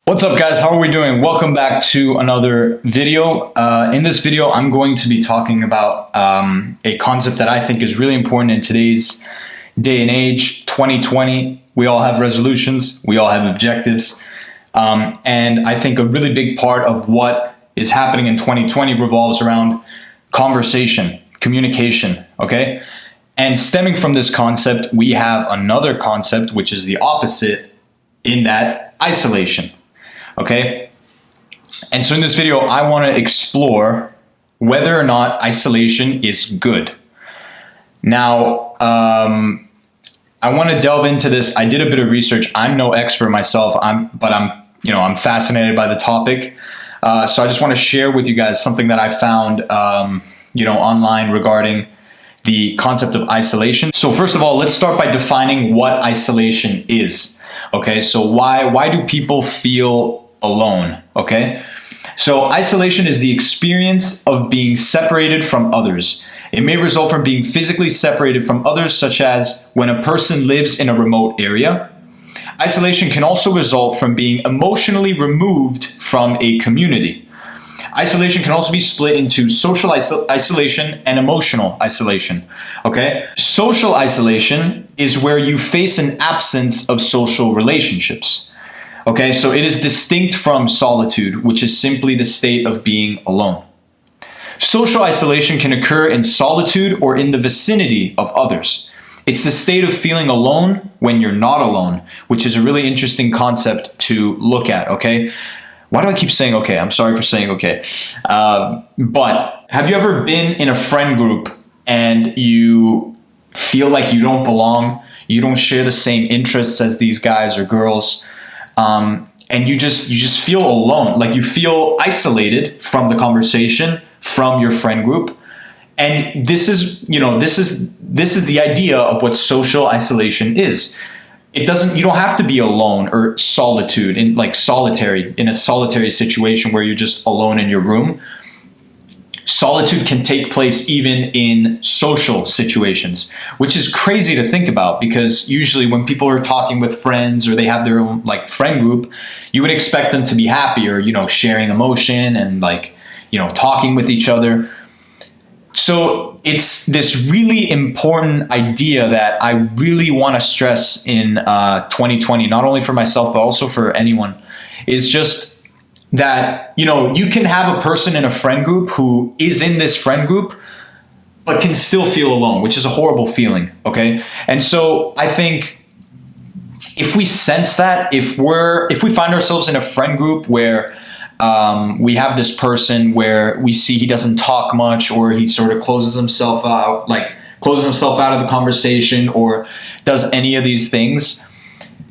What's up, guys? How are we doing? Welcome back to another video. In this video, I'm going to be talking about a concept that I think is really important in today's day and age, 2020. We all have resolutions. We all have objectives. And I think a really big part of what is happening in 2020 revolves around conversation, communication, okay? And stemming from this concept, we have another concept, which is the opposite, in that isolation. Okay, and so in this video, I want to explore whether or not isolation is good. Now, I want to delve into this. I did a bit of research. I'm no expert myself, but I'm fascinated by the topic. So I just want to share with you guys something that I found, online regarding the concept of isolation. So first of all, let's start by defining what isolation is. Okay, so why do people feel alone? Okay, so isolation is the experience of being separated from others. It may result from being physically separated from others, such as when a person lives in a remote area. Isolation can also result from being emotionally removed from a community. Isolation can also be split into social isolation and emotional isolation. Okay, social isolation is where you face an absence of social relationships. Okay, so it is distinct from solitude, which is simply the state of being alone. Social isolation can occur in solitude or in the vicinity of others. It's the state of feeling alone when you're not alone, which is a really interesting concept to look at, okay? Why do I keep saying okay? I'm sorry for saying okay. But have you ever been in a friend group and you feel like you don't belong, you don't share the same interests as these guys or girls, and you just feel alone, like you feel isolated from the conversation, from your friend group. And this is the idea of what social isolation is. You don't have to be alone or solitude in a solitary situation where you're just alone in your room. Solitude can take place even in social situations, which is crazy to think about, because usually when people are talking with friends or they have their own friend group, you would expect them to be happy or, sharing emotion and talking with each other. So it's this really important idea that I really want to stress in 2020, not only for myself, but also for anyone, is just that, you can have a person in a friend group who is in this friend group, but can still feel alone, which is a horrible feeling, okay? And so I think if we sense that, if we find ourselves in a friend group where we have this person where we see he doesn't talk much, or he sort of closes himself out of the conversation, or does any of these things,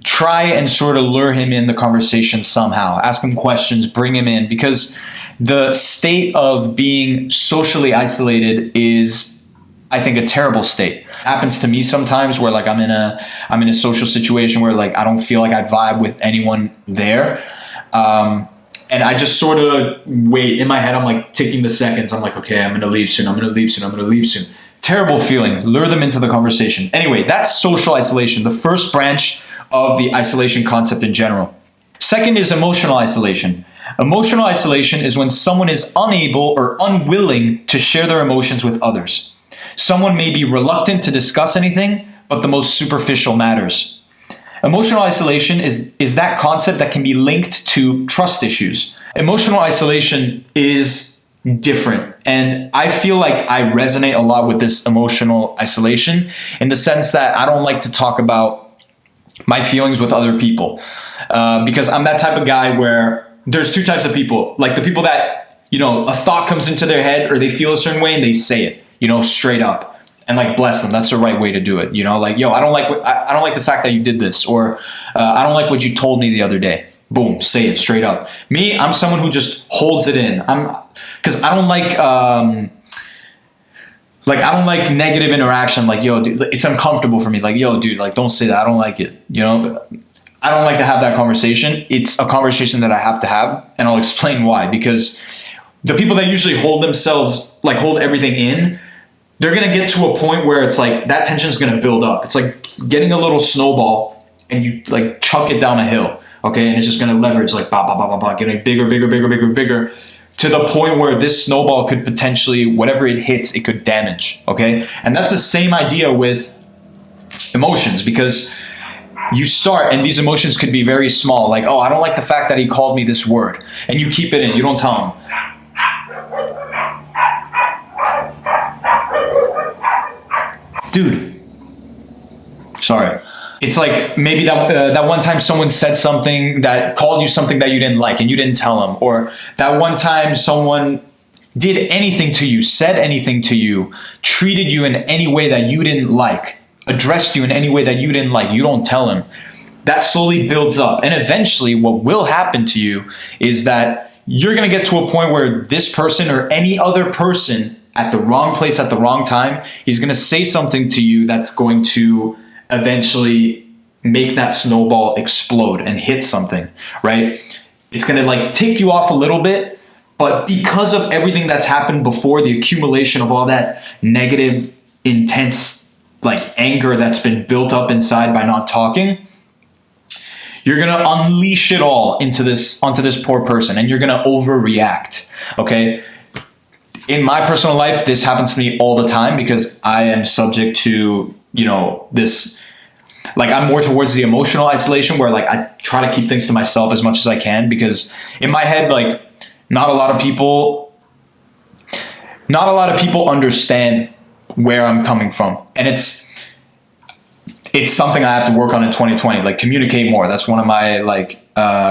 try and sort of lure him in the conversation somehow. Ask him questions, bring him in, because the state of being socially isolated is, I think, a terrible state. It happens to me sometimes where I'm in a social situation where I don't feel like I vibe with anyone there. And I just sort of wait. In my head, I'm ticking the seconds. I'm okay, I'm going to leave soon. I'm going to leave soon. I'm going to leave soon. Terrible feeling. Lure them into the conversation. Anyway, that's social isolation, the first branch of the isolation concept in general. Second is emotional isolation. Emotional isolation is when someone is unable or unwilling to share their emotions with others. Someone may be reluctant to discuss anything but the most superficial matters. Emotional isolation is that concept that can be linked to trust issues. Emotional isolation is different, and I feel like I resonate a lot with this emotional isolation in the sense that I don't like to talk about my feelings with other people, because I'm that type of guy where there's two types of people. The people that, a thought comes into their head or they feel a certain way and they say it, straight up. And bless them, that's the right way to do it. Yo, I don't like the fact that you did this, or I don't like what you told me the other day. Boom, say it straight up. Me, I'm someone who just holds it in. Because I don't like I don't like negative interaction. Yo, dude, it's uncomfortable for me. Yo, dude, don't say that. I don't like it. I don't like to have that conversation. It's a conversation that I have to have, and I'll explain why. Because the people that usually hold themselves, hold everything in, they're going to get to a point where it's that tension is going to build up. It's like getting a little snowball and you chuck it down a hill. okay? And it's just going to leverage like bah, bah, bah, bah, bah, getting bigger, bigger, bigger, bigger, bigger, to the point where this snowball could potentially, whatever it hits, it could damage, okay? And that's the same idea with emotions, because you start, and these emotions could be very small, like, oh, I don't like the fact that he called me this word, and you keep it in, you don't tell him. Dude, sorry. It's like maybe that one time someone said something that called you something that you didn't like and you didn't tell them, or that one time someone did anything to you, said anything to you, treated you in any way that you didn't like, addressed you in any way that you didn't like, you don't tell them. That slowly builds up, and eventually what will happen to you is that you're going to get to a point where this person or any other person at the wrong place at the wrong time, he's going to say something to you that's going to eventually make that snowball explode and hit something, right? It's going to like take you off a little bit, but because of everything that's happened before, the accumulation of all that negative, intense like anger that's been built up inside by not talking, you're going to unleash it all onto this poor person, and you're going to overreact, okay? In my personal life, this happens to me all the time because I am subject to, this, like I'm more towards the emotional isolation where like I try to keep things to myself as much as I can, because in my head, like not a lot of people understand where I'm coming from. And it's something I have to work on in 2020, like communicate more. That's one of my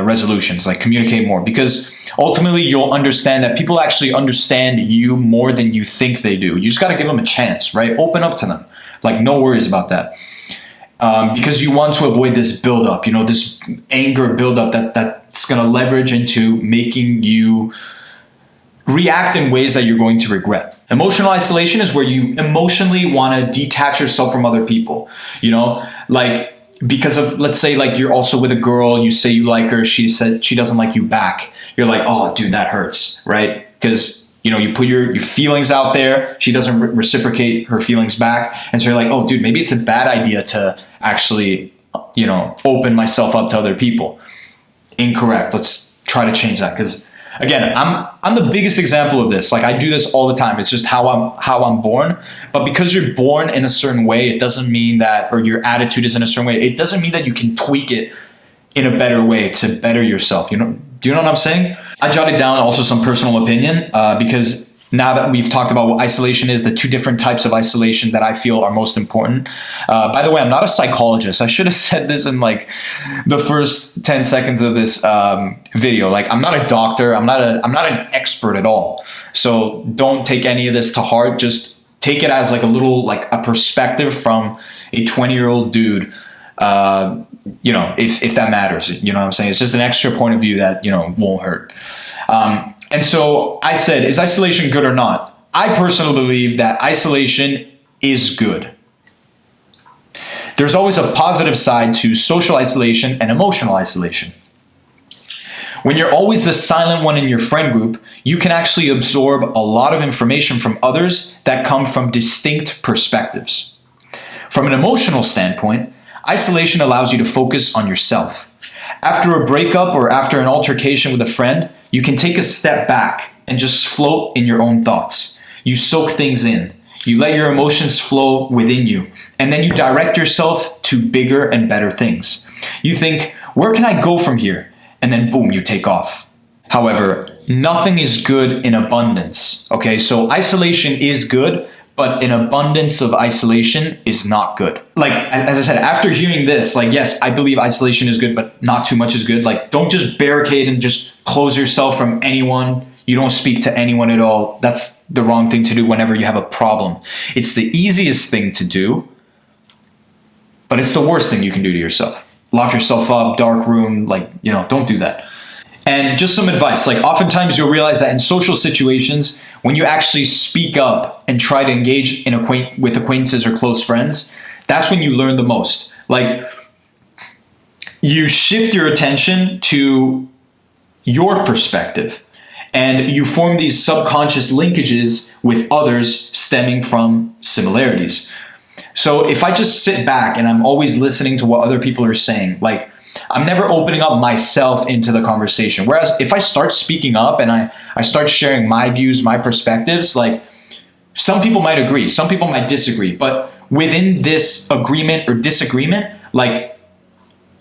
resolutions, like communicate more, because ultimately you'll understand that people actually understand you more than you think they do. You just got to give them a chance, right? Open up to them. Like no worries about that. Because you want to avoid this buildup, this anger buildup that's going to leverage into making you react in ways that you're going to regret. Emotional isolation is where you emotionally want to detach yourself from other people, like because of, let's say like you're also with a girl, you say you like her, she said she doesn't like you back. You're like, oh dude, that hurts, right? Because you put your feelings out there, she doesn't reciprocate her feelings back. And so you're like, oh dude, maybe it's a bad idea to actually, open myself up to other people. Incorrect. Let's try to change that. Because again, I'm the biggest example of this. Like I do this all the time. It's just how I'm born. But because you're born in a certain way, it doesn't mean that, or your attitude is in a certain way, it doesn't mean that you can tweak it in a better way to better yourself. Do you know what I'm saying? I jotted down also some personal opinion because now that we've talked about what isolation is, the two different types of isolation that I feel are most important. By the way, I'm not a psychologist. I should have said this in like the first 10 seconds of this video. Like I'm not a doctor. I'm not an expert at all. So don't take any of this to heart. Just take it as like a little, like a perspective from a 20-year-old dude. If that matters, you know what I'm saying? It's just an extra point of view that, won't hurt. And so I said, is isolation good or not? I personally believe that isolation is good. There's always a positive side to social isolation and emotional isolation. When you're always the silent one in your friend group, you can actually absorb a lot of information from others that come from distinct perspectives. From an emotional standpoint, isolation allows you to focus on yourself. After a breakup or after an altercation with a friend, you can take a step back and just float in your own thoughts. You soak things in. You let your emotions flow within you, and then you direct yourself to bigger and better things. You think, where can I go from here? And then boom, you take off. However, nothing is good in abundance. Okay, so isolation is good, but an abundance of isolation is not good. Like, as I said, after hearing this, like, yes, I believe isolation is good, but not too much is good. Like, don't just barricade and just close yourself from anyone. You don't speak to anyone at all. That's the wrong thing to do whenever you have a problem. It's the easiest thing to do, but it's the worst thing you can do to yourself. Lock yourself up, dark room, don't do that. And just some advice, like oftentimes you'll realize that in social situations, when you actually speak up and try to engage with acquaintances or close friends, that's when you learn the most. Like you shift your attention to your perspective and you form these subconscious linkages with others stemming from similarities. So if I just sit back and I'm always listening to what other people are saying, like I'm never opening up myself into the conversation. Whereas if I start speaking up and I start sharing my views, my perspectives, like some people might agree, some people might disagree, but within this agreement or disagreement, like,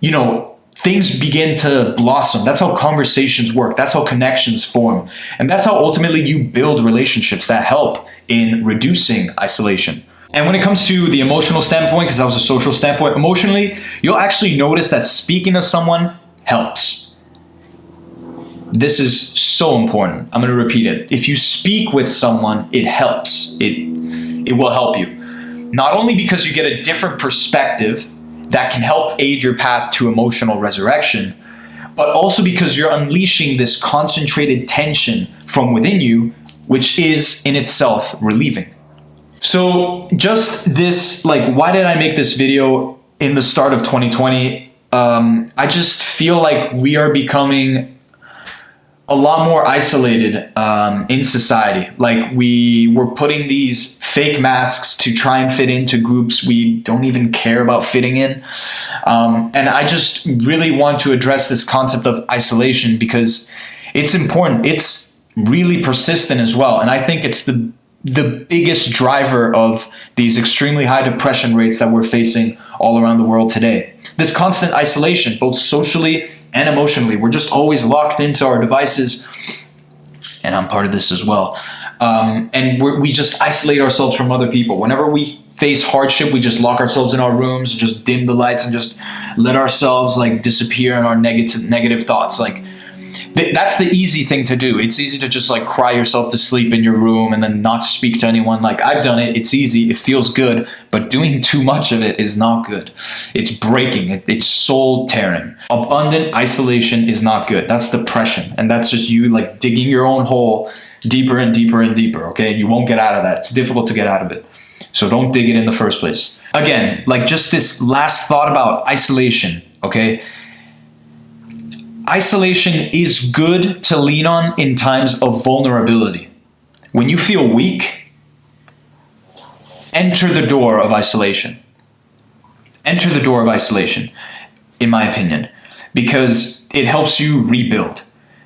you know, things begin to blossom. That's how conversations work. That's how connections form. And that's how ultimately you build relationships that help in reducing isolation. And when it comes to the emotional standpoint, because that was a social standpoint, emotionally, you'll actually notice that speaking to someone helps. This is so important. I'm going to repeat it. If you speak with someone, it helps. It will help you. Not only because you get a different perspective that can help aid your path to emotional resurrection, but also because you're unleashing this concentrated tension from within you, which is in itself relieving. So just this, like, why did I make this video in the start of 2020? I just feel like we are becoming a lot more isolated in society. Like we're putting these fake masks to try and fit into groups we don't even care about fitting in. And I just really want to address this concept of isolation because it's important. It's really persistent as well. And I think it's the biggest driver of these extremely high depression rates that we're facing all around the world today. This constant isolation, both socially and emotionally. We're just always locked into our devices, and I'm part of this as well. And we just isolate ourselves from other people. Whenever we face hardship, we just lock ourselves in our rooms, just dim the lights, and just let ourselves like disappear in our negative thoughts. Like that's the easy thing to do. It's easy to just like cry yourself to sleep in your room and then not speak to anyone. Like I've done it. It's easy. It feels good. But doing too much of it is not good. It's breaking. It's soul tearing. Abundant isolation is not good. That's depression. And that's just you like digging your own hole deeper and deeper and deeper. Okay. You won't get out of that. It's difficult to get out of it. So don't dig it in the first place. Again, like just this last thought about isolation. Okay. Isolation is good to lean on in times of vulnerability. When you feel weak, enter the door of isolation. Enter the door of isolation, in my opinion, because it helps you rebuild.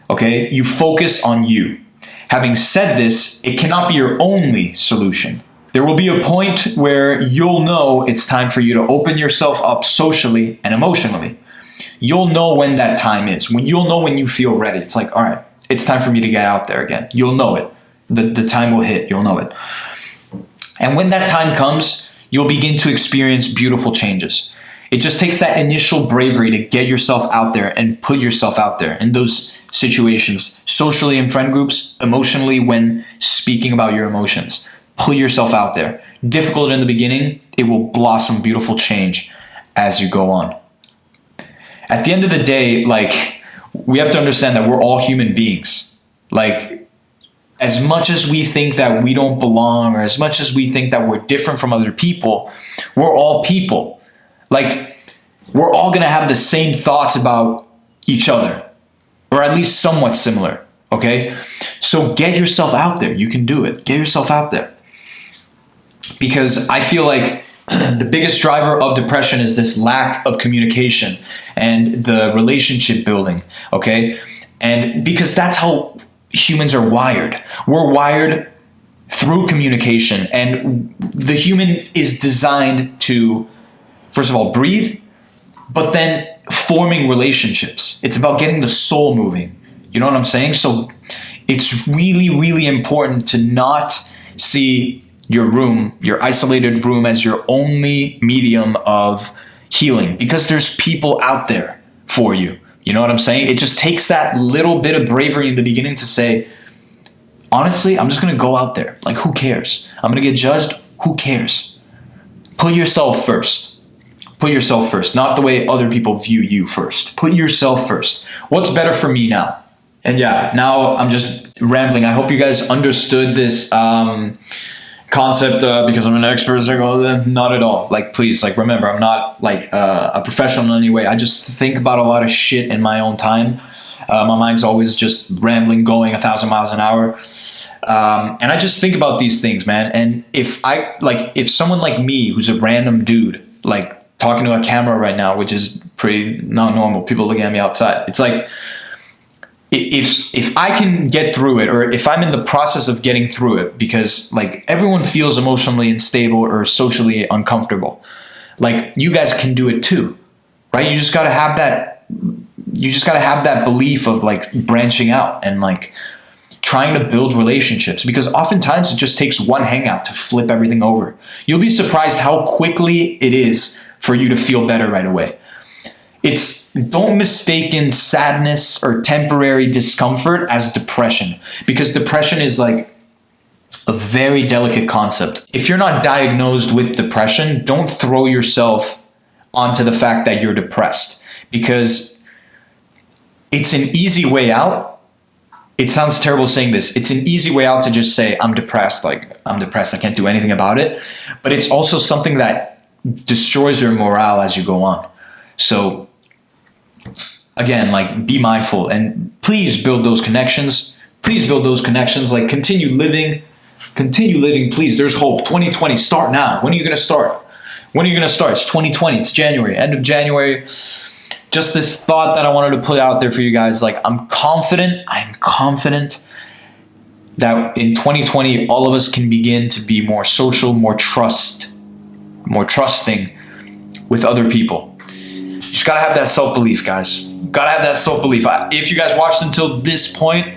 Okay? You focus on you. Having said this, it cannot be your only solution. There will be a point where you'll know it's time for you to open yourself up socially and emotionally. You'll know when that time is. You'll know when you feel ready. It's like, all right, it's time for me to get out there again. You'll know it. The time will hit. You'll know it. And when that time comes, you'll begin to experience beautiful changes. It just takes that initial bravery to get yourself out there and put yourself out there in those situations, socially in friend groups, emotionally when speaking about your emotions. Put yourself out there. Difficult in the beginning, it will blossom beautiful change as you go on. At the end of the day, like, we have to understand that we're all human beings. Like, as much as we think that we don't belong, or as much as we think that we're different from other people, we're all people. Like, we're all going to have the same thoughts about each other, or at least somewhat similar, okay? So get yourself out there. You can do it. Get yourself out there. Because I feel like the biggest driver of depression is this lack of communication and the relationship building, okay? And because that's how humans are wired. We're wired through communication, and the human is designed to, first of all, breathe, but then forming relationships. It's about getting the soul moving. You know what I'm saying? So it's really, really important to not see your room, your isolated room, as your only medium of healing, because there's people out there for you. You know what I'm saying? It just takes that little bit of bravery in the beginning to say, honestly, I'm just going to go out there. Like, who cares? I'm going to get judged. Who cares? Put yourself first. Put yourself first, not the way other people view you first. Put yourself first. What's better for me now? And yeah, now I'm just rambling. I hope you guys understood this concept because I'm an expert. It's like, oh, not at all. Like, please, like, remember, I'm not like a professional in any way. I just think about a lot of shit in my own time. My mind's always just rambling, going 1,000 miles an hour. And I just think about these things, man. And if someone like me, who's a random dude, like talking to a camera right now, which is pretty not normal. People looking at me outside. It's like, if I can get through it, or if I'm in the process of getting through it, because like everyone feels emotionally unstable or socially uncomfortable, like you guys can do it too, right? You just got to have that belief of like branching out and like trying to build relationships, because oftentimes it just takes one hangout to flip everything over. You'll be surprised how quickly it is for you to feel better right away. Don't mistake sadness or temporary discomfort as depression, because depression is like a very delicate concept. If you're not diagnosed with depression, don't throw yourself onto the fact that you're depressed, because it's an easy way out. It sounds terrible saying this. It's an easy way out to just say, I'm depressed. Like, I'm depressed. I can't do anything about it. But it's also something that destroys your morale as you go on. So again, like, be mindful and please build those connections. Please build those connections. Like, continue living, please. There's hope. 2020, start now. When are you going to start? When are you going to start? It's 2020. It's January, end of January. Just this thought that I wanted to put out there for you guys. Like, I'm confident that in 2020, all of us can begin to be more social, more trusting with other people. You just gotta have that self-belief, guys. Gotta have that self-belief. If you guys watched until this point,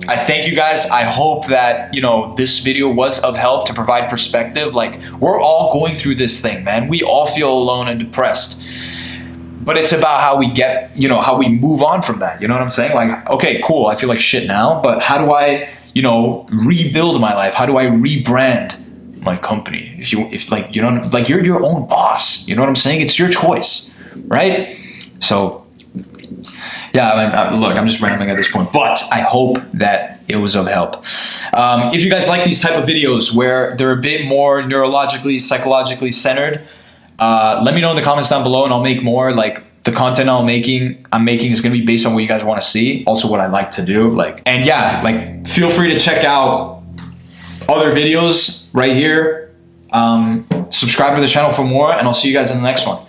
I thank you guys. I hope that, this video was of help to provide perspective. Like, we're all going through this thing, man. We all feel alone and depressed. But it's about how we get, how we move on from that. You know what I'm saying? Like, okay, cool. I feel like shit now, but how do I, rebuild my life? How do I rebrand my company? You're your own boss. You know what I'm saying? It's your choice, right? So, yeah, look, I'm just rambling at this point, but I hope that it was of help. If you guys like these type of videos where they're a bit more neurologically, psychologically centered, let me know in the comments down below and I'll make more. Like, the content I'm making is going to be based on what you guys want to see. Also what I like to do. And yeah, feel free to check out other videos right here. Subscribe to the channel for more, and I'll see you guys in the next one.